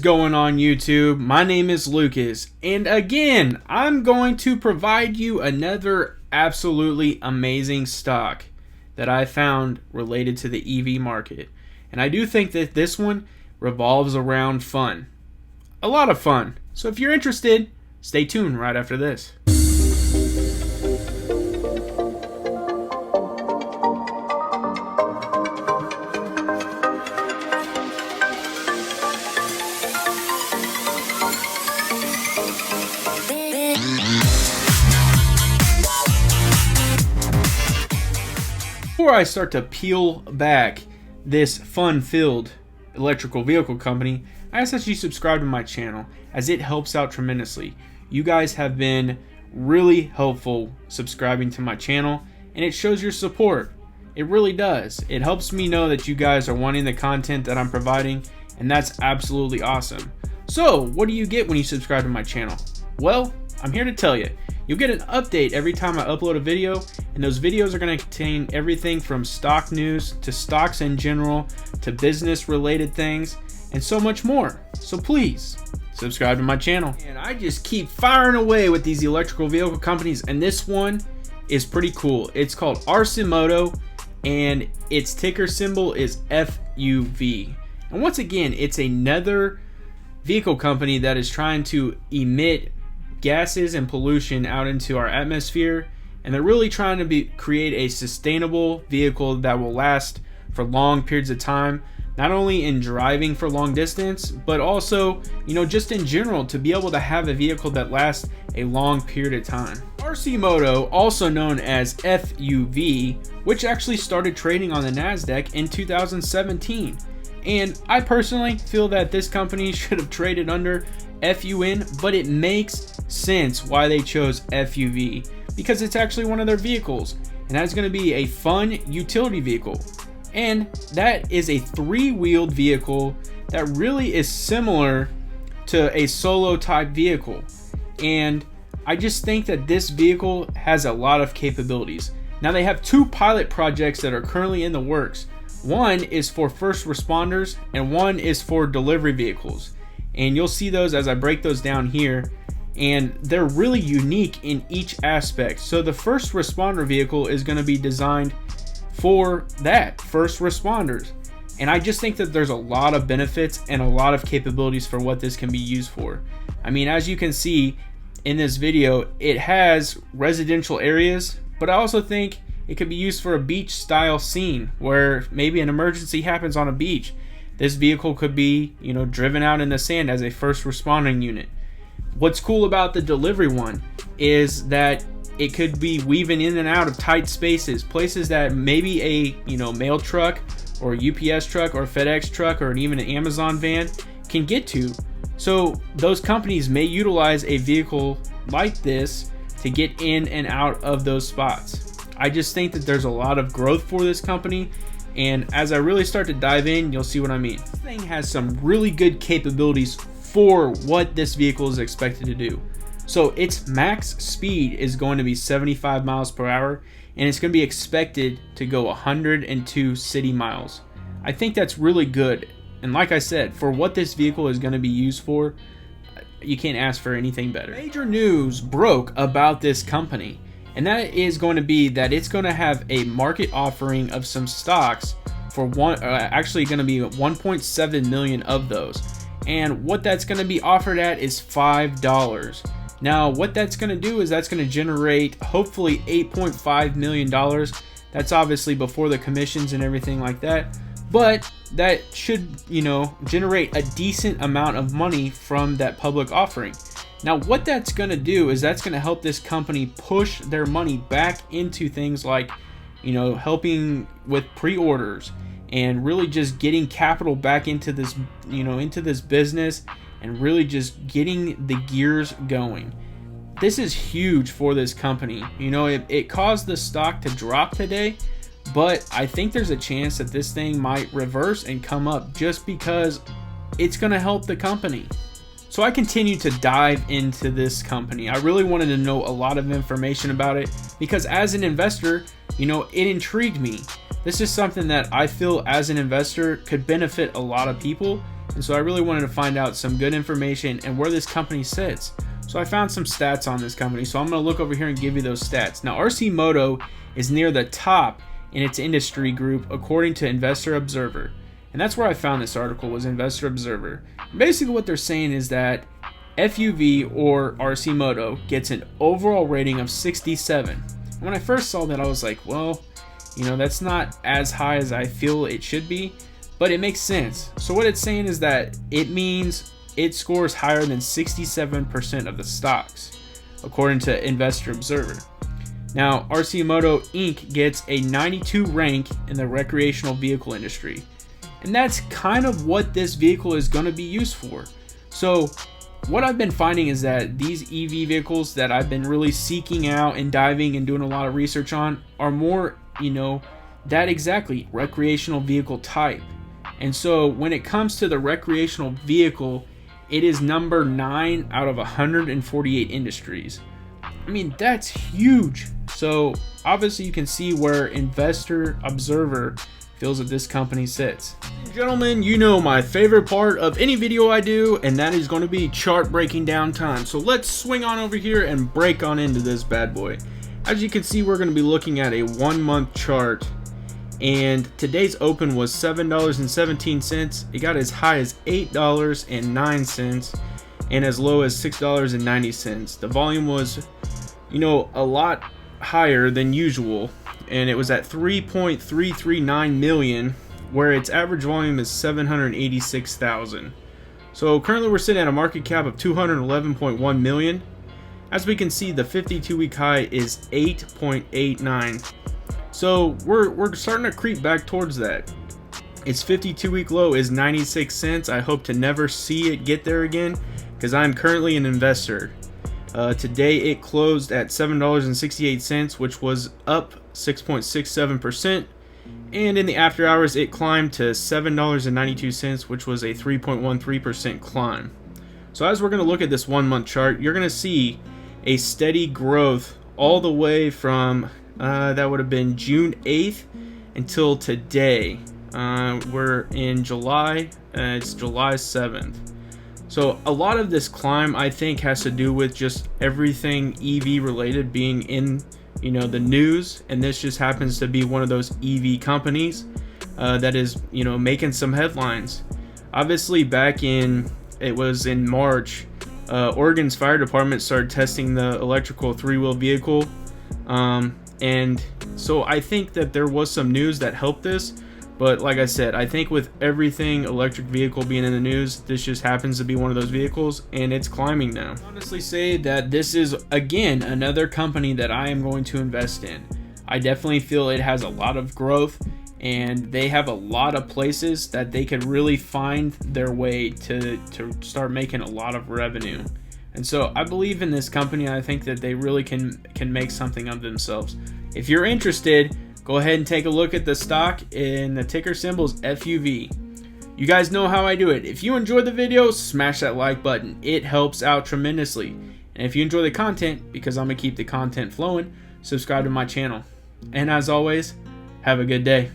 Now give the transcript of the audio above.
Going on YouTube? My name is Lucas, and again, I'm going to provide you another absolutely amazing stock that I found related to the EV market. And I do think that this one revolves around fun. A lot of fun. So if you're interested, stay tuned right after this. Before I start to peel back this fun-filled electrical vehicle company, I ask that you subscribe to my channel as it helps out tremendously. You guys have been really helpful subscribing to my channel, and it shows your support. It really does. It helps me know that you guys are wanting the content that I'm providing, and that's absolutely awesome. So, what do you get when you subscribe to my channel? Well, I'm here to tell you. You'll get an update every time I upload a video, and those videos are going to contain everything from stock news to stocks in general to business related things and so much more. So please subscribe to my channel. And I just keep firing away with these electrical vehicle companies, and this one is pretty cool. It's called Arcimoto, and its ticker symbol is FUV. And once again, it's another vehicle company that is trying to emit gases and pollution out into our atmosphere, and they're really trying to create a sustainable vehicle that will last for long periods of time, not only in driving for long distance, but also, just in general, to be able to have a vehicle that lasts a long period of time. Arcimoto, also known as FUV, which actually started trading on the NASDAQ in 2017. And I personally feel that this company should have traded under FUN, but it makes sense why they chose FUV, because it's actually one of their vehicles, and that's going to be a fun utility vehicle. And that is a three-wheeled vehicle that really is similar to a solo type vehicle. And I just think that this vehicle has a lot of capabilities. Now, they have two pilot projects that are currently in the works. One is for first responders and one is for delivery vehicles. And you'll see those as I break those down here. And they're really unique in each aspect. So the first responder vehicle is going to be designed for that, first responders. And I just think that there's a lot of benefits and a lot of capabilities for what this can be used for. I mean, as you can see in this video, it has residential areas, but I also think it could be used for a beach style scene where maybe an emergency happens on a beach. This vehicle could be, driven out in the sand as a first responding unit. What's cool about the delivery one is that it could be weaving in and out of tight spaces, places that maybe a mail truck or a UPS truck or a FedEx truck or even an Amazon van can get to. So those companies may utilize a vehicle like this to get in and out of those spots. I just think that there's a lot of growth for this company, and as I really start to dive in, you'll see what I mean. This thing has some really good capabilities for what this vehicle is expected to do. So its max speed is going to be 75 miles per hour, and it's going to be expected to go 102 city miles. I think that's really good. And like I said, for what this vehicle is going to be used for, you can't ask for anything better. Major news broke about this company, and that is going to be that it's going to have a market offering of some stocks for actually going to be 1.7 million of those. And what that's going to be offered at is $5. Now, what that's going to do is that's going to generate hopefully $8.5 million. That's obviously before the commissions and everything like that. But that should, generate a decent amount of money from that public offering. Now, what that's going to do is that's going to help this company push their money back into things like, helping with pre-orders and really just getting capital back into this, into this business and really just getting the gears going. This is huge for this company. It caused the stock to drop today, but I think there's a chance that this thing might reverse and come up just because it's going to help the company. So I continued to dive into this company. I really wanted to know a lot of information about it because as an investor, it intrigued me. This is something that I feel as an investor could benefit a lot of people, And so I really wanted to find out some good information and where this company sits. So I found some stats on this company. So I'm going to look over here and give you those stats. Now, Arcimoto is near the top in its industry group according to Investor Observer. And that's where I found this article, was Investor Observer. Basically what they're saying is that FUV, or Arcimoto, gets an overall rating of 67. And when I first saw that, I was like, well, you know, that's not as high as I feel it should be, but it makes sense. So what it's saying is that it means it scores higher than 67% of the stocks, according to Investor Observer. Now, Arcimoto Inc. gets a 92 rank in the recreational vehicle industry. And that's kind of what this vehicle is going to be used for. So what I've been finding is that these EV vehicles that I've been really seeking out and diving and doing a lot of research on are more, you know, that exactly recreational vehicle type. And so when it comes to the recreational vehicle, it is number 9 out of 148 industries. I mean, that's huge. So obviously you can see where Investor Observer feels that this company sits. Gentlemen, you know my favorite part of any video I do, and that is going to be chart breaking down time. So let's swing on over here and break on into this bad boy. As you can see, we're going to be looking at a 1 month chart, and today's open was $7.17. It got as high as $8.09 and as low as $6.90. The volume was, you know, a lot higher than usual, and it was at 3.339 million, where its average volume is 786,000. So currently we're sitting at a market cap of 211.1 million. As we can see, the 52-week high is 8.89. So we're starting to creep back towards that. Its 52-week low is 96 cents. I hope to never see it get there again, because I'm currently an investor. Today it closed at $7.68, which was up 6.67%. And in the after hours, it climbed to $7.92, which was a 3.13% climb. So as we're going to look at this 1 month chart, you're going to see a steady growth all the way from, that would have been June 8th until today. We're in July, it's July 7th. So a lot of this climb, I think, has to do with just everything EV related being in, you know, the news, and this just happens to be one of those EV companies that is, you know, making some headlines. Obviously, back in, it was in March, Oregon's fire department started testing the electrical 3-wheel vehicle, and so I think that there was some news that helped this. But like I said, I think with everything electric vehicle being in the news, this just happens to be one of those vehicles, and it's climbing now. I honestly say that this is, again, another company that I am going to invest in. I definitely feel it has a lot of growth, and they have a lot of places that they could really find their way to start making a lot of revenue. And so I believe in this company. I think that they really can make something of themselves. If you're interested, go ahead and take a look at the stock, and the ticker symbol is FUV. You guys know how I do it. If you enjoyed the video, smash that like button. It helps out tremendously. And if you enjoy the content, because I'm going to keep the content flowing, subscribe to my channel. And as always, have a good day.